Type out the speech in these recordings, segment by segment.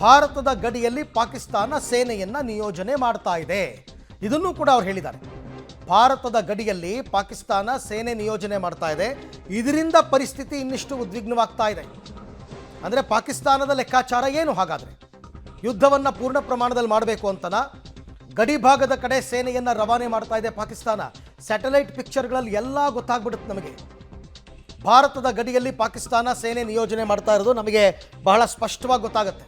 ಭಾರತದ ಗಡಿಯಲ್ಲಿ ಪಾಕಿಸ್ತಾನ ಸೇನೆಯನ್ನ ನಿಯೋಜನೆ ಮಾಡ್ತಾ ಇದೆ. ಇದನ್ನು ಕೂಡ ಅವರು ಹೇಳಿದ್ದಾರೆ. ಭಾರತದ ಗಡಿಯಲ್ಲಿ ಪಾಕಿಸ್ತಾನ ಸೇನೆ ನಿಯೋಜನೆ ಮಾಡ್ತಾ ಇದೆ. ಇದರಿಂದ ಪರಿಸ್ಥಿತಿ ಇನ್ನಿಷ್ಟು ಉದ್ವಿಗ್ನವಾಗ್ತಾ ಇದೆ. ಅಂದರೆ ಪಾಕಿಸ್ತಾನದ ಲೆಕ್ಕಾಚಾರ ಏನು ಹಾಗಾದರೆ? ಯುದ್ಧವನ್ನು ಪೂರ್ಣ ಪ್ರಮಾಣದಲ್ಲಿ ಮಾಡಬೇಕು ಅಂತನ ಗಡಿ ಭಾಗದ ಕಡೆ ಸೇನೆಯನ್ನು ರವಾನೆ ಮಾಡ್ತಾ ಇದೆ ಪಾಕಿಸ್ತಾನ. ಸ್ಯಾಟಲೈಟ್ ಪಿಕ್ಚರ್ಗಳಲ್ಲಿ ಎಲ್ಲ ಗೊತ್ತಾಗ್ಬಿಡುತ್ತೆ ನಮಗೆ. ಭಾರತದ ಗಡಿಯಲ್ಲಿ ಪಾಕಿಸ್ತಾನ ಸೇನೆ ನಿಯೋಜನೆ ಮಾಡ್ತಾ ಇರೋದು ನಮಗೆ ಬಹಳ ಸ್ಪಷ್ಟವಾಗಿ ಗೊತ್ತಾಗುತ್ತೆ.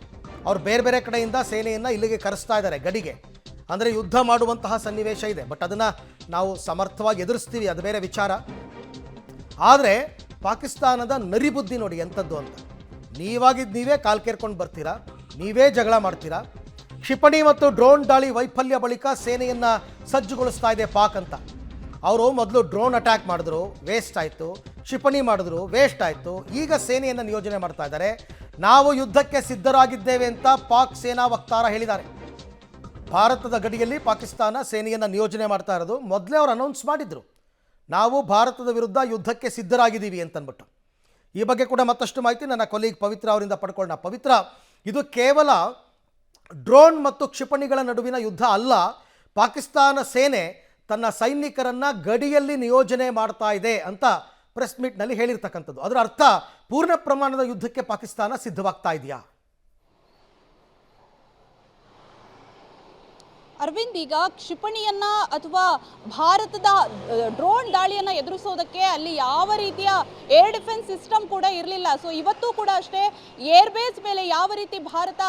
ಅವ್ರು ಬೇರೆ ಬೇರೆ ಕಡೆಯಿಂದ ಸೇನೆಯನ್ನು ಇಲ್ಲಿಗೆ ಕರೆಸ್ತಾ ಇದ್ದಾರೆ ಗಡಿಗೆ. ಅಂದರೆ ಯುದ್ಧ ಮಾಡುವಂತಹ ಸನ್ನಿವೇಶ ಇದೆ. ಬಟ್ ಅದನ್ನು ನಾವು ಸಮರ್ಥವಾಗಿ ಎದುರಿಸ್ತೀವಿ, ಅದು ಬೇರೆ ವಿಚಾರ. ಆದರೆ ಪಾಕಿಸ್ತಾನದ ನರಿಬುದ್ಧಿ ನೋಡಿ ಎಂಥದ್ದು ಅಂತ. ನೀವಾಗಿದ್ದು ನೀವೇ ಕಾಲು ಕೇರ್ಕೊಂಡು ಬರ್ತೀರಾ, ನೀವೇ ಜಗಳ ಮಾಡ್ತೀರಾ. ಕ್ಷಿಪಣಿ ಮತ್ತು ಡ್ರೋನ್ ದಾಳಿ ವೈಫಲ್ಯ ಬಳಿಕ ಸೇನೆಯನ್ನು ಸಜ್ಜುಗೊಳಿಸ್ತಾ ಇದೆ ಪಾಕ್ ಅಂತ. ಅವರು ಮೊದಲು ಡ್ರೋನ್ ಅಟ್ಯಾಕ್ ಮಾಡಿದ್ರು, ವೇಸ್ಟ್ ಆಯಿತು. ಕ್ಷಿಪಣಿ ಮಾಡಿದ್ರು, ವೇಸ್ಟ್ ಆಯಿತು. ಈಗ ಸೇನೆಯನ್ನು ನಿಯೋಜನೆ ಮಾಡ್ತಾ ಇದ್ದಾರೆ. ನಾವು ಯುದ್ಧಕ್ಕೆ ಸಿದ್ಧರಾಗಿದ್ದೇವೆ ಅಂತ ಪಾಕ್ ಸೇನಾ ವಕ್ತಾರ ಹೇಳಿದ್ದಾರೆ. ಭಾರತದ ಗಡಿಯಲ್ಲಿ ಪಾಕಿಸ್ತಾನ ಸೇನೆಯನ್ನು ನಿಯೋಜನೆ ಮಾಡ್ತಾ ಇರೋದು ಮೊದಲೇ ಅವರು ಅನೌನ್ಸ್ ಮಾಡಿದ್ರು, ನಾವು ಭಾರತದ ವಿರುದ್ಧ ಯುದ್ಧಕ್ಕೆ ಸಿದ್ಧರಾಗಿದ್ದೀವಿ ಅಂತಂದ್ಬಿಟ್ಟು. ಈ ಬಗ್ಗೆ ಕೂಡ ಮತ್ತಷ್ಟು ಮಾಹಿತಿ ನನ್ನ ಕೊಲೀಗ್ ಪವಿತ್ರ ಅವರಿಂದ ಪಡ್ಕೊಳ್ಳೋಣ. ಪವಿತ್ರ, ಇದು ಕೇವಲ ಡ್ರೋನ್ ಮತ್ತು ಕ್ಷಿಪಣಿಗಳ ನಡುವಿನ ಯುದ್ಧ ಅಲ್ಲ. ಪಾಕಿಸ್ತಾನ ಸೇನೆ ತನ್ನ ಸೈನಿಕರನ್ನು ಗಡಿಯಲ್ಲಿ ನಿಯೋಜನೆ ಮಾಡ್ತಾ ಇದೆ ಅಂತ ಪ್ರೆಸ್ ಮೀಟ್ನಲ್ಲಿ ಹೇಳಿರ್ತಕ್ಕಂಥದ್ದು. ಅದರ ಅರ್ಥ ಪೂರ್ಣ ಪ್ರಮಾಣದ ಯುದ್ಧಕ್ಕೆ ಪಾಕಿಸ್ತಾನ ಸಿದ್ಧವಾಗ್ತಾ ಇದೆಯಾ? ಅರವಿಂದ್, ಈಗ ಕ್ಷಿಪಣಿಯನ್ನ ಅಥವಾ ಭಾರತದ ಡ್ರೋನ್ ದಾಳಿಯನ್ನ ಎದುರಿಸೋದಕ್ಕೆ ಅಲ್ಲಿ ಯಾವ ರೀತಿಯ ಏರ್ ಡಿಫೆನ್ಸ್ ಸಿಸ್ಟಮ್ ಕೂಡ ಇರಲಿಲ್ಲ. ಸೊ ಇವತ್ತು ಕೂಡ ಅಷ್ಟೇ ಏರ್ ಬೇಸ್ ಮೇಲೆ ಯಾವ ರೀತಿ ಭಾರತ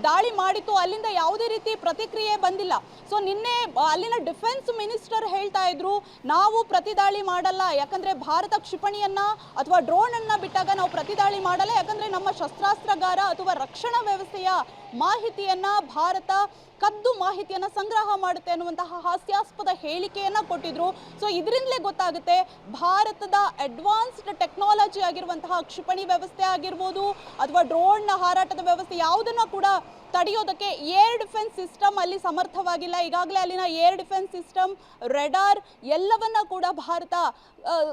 ದಾಳಿ ಮಾಡಿತ್ತು, ಅಲ್ಲಿಂದ ಯಾವುದೇ ರೀತಿ ಪ್ರತಿಕ್ರಿಯೆ ಬಂದಿಲ್ಲ. ಸೊ ನಿನ್ನೆ ಅಲ್ಲಿನ ಡಿಫೆನ್ಸ್ ಮಿನಿಸ್ಟರ್ ಹೇಳ್ತಾ ಇದ್ರು, ನಾವು ಪ್ರತಿದಾಳಿ ಮಾಡಲ್ಲ, ಯಾಕಂದ್ರೆ ಭಾರತ ಕ್ಷಿಪಣಿಯನ್ನ ಅಥವಾ ಡ್ರೋನ್ ಅನ್ನ ಬಿಟ್ಟಾಗ ನಾವು ಪ್ರತಿದಾಳಿ ಮಾಡಲ್ಲ, ಯಾಕಂದ್ರೆ ನಮ್ಮ ಶಸ್ತ್ರಾಸ್ತ್ರಗಾರ ಅಥವಾ ರಕ್ಷಣಾ ವ್ಯವಸ್ಥೆಯ ಮಾಹಿತಿಯನ್ನ ಭಾರತ ಕದ್ದು ಮಾಹಿತಿಯನ್ನು ಸಂಗ್ರಹ ಮಾಡುತ್ತೆ ಅನ್ನುವಂತಹ ಹಾಸ್ಯಾಸ್ಪದ ಹೇಳಿಕೆಯನ್ನು ಕೊಟ್ಟಿದ್ರು. ಸೊ ಇದರಿಂದಲೇ ಗೊತ್ತಾಗುತ್ತೆ ಭಾರತದ ಅಡ್ವಾನ್ಸ್ಡ್ ಟೆಕ್ನಾಲಜಿ ಆಗಿರುವಂತಹ ಕ್ಷಿಪಣಿ ವ್ಯವಸ್ಥೆ ಆಗಿರ್ಬೋದು ಅಥವಾ ಡ್ರೋನ್ನ ಹಾರಾಟದ ವ್ಯವಸ್ಥೆ ಯಾವುದನ್ನು ಕೂಡ ತಡೆಯೋದಕ್ಕೆ ಏರ್ ಡಿಫೆನ್ಸ್ ಸಿಸ್ಟಮ್ ಅಲ್ಲಿ ಸಮರ್ಥವಾಗಿಲ್ಲ. ಈಗಾಗಲೇ ಅಲ್ಲಿನ ಏರ್ ಡಿಫೆನ್ಸ್ ಸಿಸ್ಟಮ್, ರೆಡಾರ್ ಎಲ್ಲವನ್ನ ಕೂಡ ಭಾರತ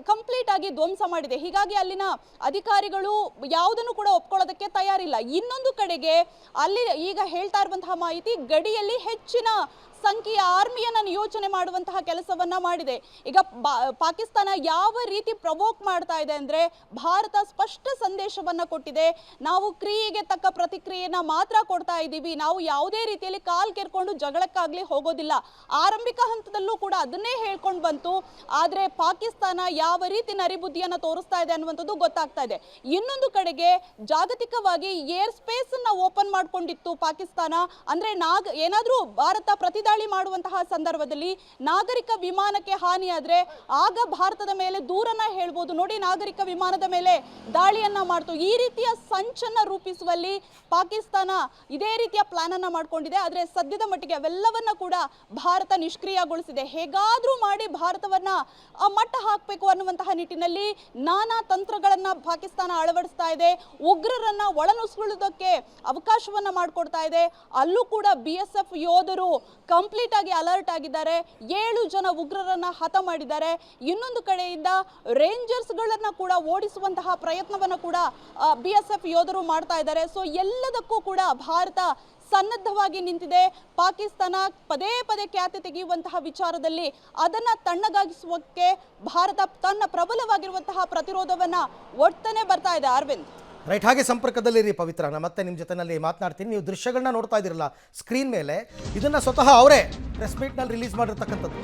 ಕಂಪ್ಲೀಟ್ ಆಗಿ ಧ್ವಂಸ ಮಾಡಿದೆ. ಹೀಗಾಗಿ ಅಲ್ಲಿನ ಅಧಿಕಾರಿಗಳು ಯಾವುದನ್ನು ಕೂಡ ಒಪ್ಕೊಳ್ಳೋದಕ್ಕೆ ತಯಾರಿಲ್ಲ. ಇನ್ನೊಂದು ಕಡೆಗೆ ಅಲ್ಲಿ ಈಗ ಹೇಳ್ತಾ ಇರುವಂತಹ ಮಾಹಿತಿ, ಗಡಿಯಲ್ಲಿ ಹೆಚ್ಚಿನ ಸಂಖ್ಯೆಯ ಆರ್ಮಿಯನ್ನು ನಿಯೋಜನೆ ಮಾಡುವಂತಹ ಕೆಲಸವನ್ನ ಮಾಡಿದೆ. ಈಗ ಪಾಕಿಸ್ತಾನ ಯಾವ ರೀತಿ ಪ್ರವೋಕ್ ಮಾಡ್ತಾ ಇದೆ ಅಂದ್ರೆ, ಭಾರತ ಸ್ಪಷ್ಟ ಸಂದೇಶವನ್ನ ಕೊಟ್ಟಿದೆ, ನಾವು ಕ್ರಿಯೆಗೆ ತಕ್ಕ ಪ್ರತಿಕ್ರಿಯೆಯನ್ನ ಮಾತ್ರ ಕೊಡ್ತಾ ಇದ್ದೀವಿ, ನಾವು ಯಾವುದೇ ರೀತಿಯಲ್ಲಿ ಕಾಲ್ ಕೆರ್ಕೊಂಡು ಜಗಳಕ್ಕಾಗ್ಲಿ ಹೋಗೋದಿಲ್ಲ. ಆರಂಭಿಕ ಹಂತದಲ್ಲೂ ಕೂಡ ಅದನ್ನೇ ಹೇಳ್ಕೊಂಡು ಬಂತು. ಆದ್ರೆ ಪಾಕಿಸ್ತಾನ ಯಾವ ರೀತಿ ನರಿಬುದ್ಧಿಯನ್ನ ತೋರಿಸ್ತಾ ಇದೆ ಅನ್ನುವಂಥದ್ದು ಗೊತ್ತಾಗ್ತಾ ಇದೆ. ಇನ್ನೊಂದು ಕಡೆಗೆ ಜಾಗತಿಕವಾಗಿ ಏರ್ ಸ್ಪೇಸ್ ಅನ್ನ ಓಪನ್ ಮಾಡ್ಕೊಂಡಿತ್ತು ಪಾಕಿಸ್ತಾನ. ಅಂದ್ರೆ ಏನಾದ್ರೂ ಭಾರತ ಪ್ರತಿದಾಳಿ ಮಾಡುವಂತಹ ಸಂದರ್ಭದಲ್ಲಿ ನಾಗರಿಕ ವಿಮಾನಕ್ಕೆ ಹಾನಿಯಾದ್ರೆ ಆಗ ಭಾರತದ ಮೇಲೆ ದೂರನ್ನ ಹೇಳ್ಬೋದು, ನೋಡಿ ನಾಗರಿಕ ವಿಮಾನದ ಮೇಲೆ ದಾಳಿಯನ್ನ ಮಾಡ್ತು. ಈ ರೀತಿಯ ಸಂಚನ್ನ ರೂಪಿಸುವಲ್ಲಿ ಪಾಕಿಸ್ತಾನ ಇದೇ ರೀತಿಯ ಪ್ಲಾನ್ ಅನ್ನ ಮಾಡ್ಕೊಂಡಿದೆ. ಆದ್ರೆ ಸದ್ಯದ ಮಟ್ಟಿಗೆ ಅವೆಲ್ಲವನ್ನ ಕೂಡ ಭಾರತ ನಿಷ್ಕ್ರಿಯಗೊಳಿಸಿದೆ. ಹೇಗಾದ್ರೂ ಮಾಡಿ ಭಾರತವನ್ನ ಮಟ್ಟ ಹಾಕಬೇಕು ಅನ್ನುವಂತಹ ನಿಟ್ಟಿನಲ್ಲಿ ನಾನಾ ತಂತ್ರಗಳನ್ನ ಪಾಕಿಸ್ತಾನ ಅಳವಡಿಸ್ತಾ ಇದೆ. ಉಗ್ರರನ್ನ ಒಳನುಸುಳುವುದಕ್ಕೆ ಅವಕಾಶವನ್ನ ಮಾಡಿಕೊಡ್ತಾ ಇದೆ. ಅಲ್ಲೂ ಕೂಡ BSF ಯೋಧರು ಕಂಪ್ಲೀಟ್ ಆಗಿ ಅಲರ್ಟ್ ಆಗಿದ್ದಾರೆ. 7 ಜನ ಉಗ್ರರನ್ನ ಹತ ಮಾಡಿದ್ದಾರೆ. ಇನ್ನೊಂದು ಕಡೆಯಿಂದ ರೇಂಜರ್ಸ್ಗಳನ್ನ ಕೂಡ ಓಡಿಸುವಂತಹ ಪ್ರಯತ್ನವನ್ನು ಕೂಡ BSF ಯೋಧರು ಮಾಡ್ತಾ ಇದ್ದಾರೆ. ಸೊ ಎಲ್ಲದಕ್ಕೂ ಕೂಡ ಭಾರತ ಸನ್ನದ್ಧವಾಗಿ ನಿಂತಿದೆ. ಪಾಕಿಸ್ತಾನ ಪದೇ ಪದೇ ಖ್ಯಾತಿ ತೆಗೆಯುವಂತಹ ವಿಚಾರದಲ್ಲಿ ಅದನ್ನ ತಣ್ಣಗಾಗಿಸುವಕ್ಕೆ ಭಾರತ ತನ್ನ ಪ್ರಬಲವಾಗಿರುವಂತಹ ಪ್ರತಿರೋಧವನ್ನ ಒಡ್ತಾನೆ ಬರ್ತಾ ಇದೆ. ಅರವಿಂದ್, ರೈಟ್, ಹಾಗೆ ಸಂಪರ್ಕದಲ್ಲಿರಿ ಪವಿತ್ರ. ನಾನು ಮತ್ತೆ ನಿಮ್ಮ ಜೊತೆನಲ್ಲಿ ಮಾತನಾಡ್ತೀನಿ. ನೀವು ದೃಶ್ಯಗಳನ್ನ ನೋಡ್ತಾ ಇದ್ದೀರಲ್ಲ ಸ್ಕ್ರೀನ್ ಮೇಲೆ, ಇದನ್ನು ಸ್ವತಃ ಅವರೇ ಪ್ರೆಸ್ ಮೀಟ್ನಲ್ಲಿ ರಿಲೀಸ್ ಮಾಡಿರ್ತಕ್ಕಂಥದ್ದು.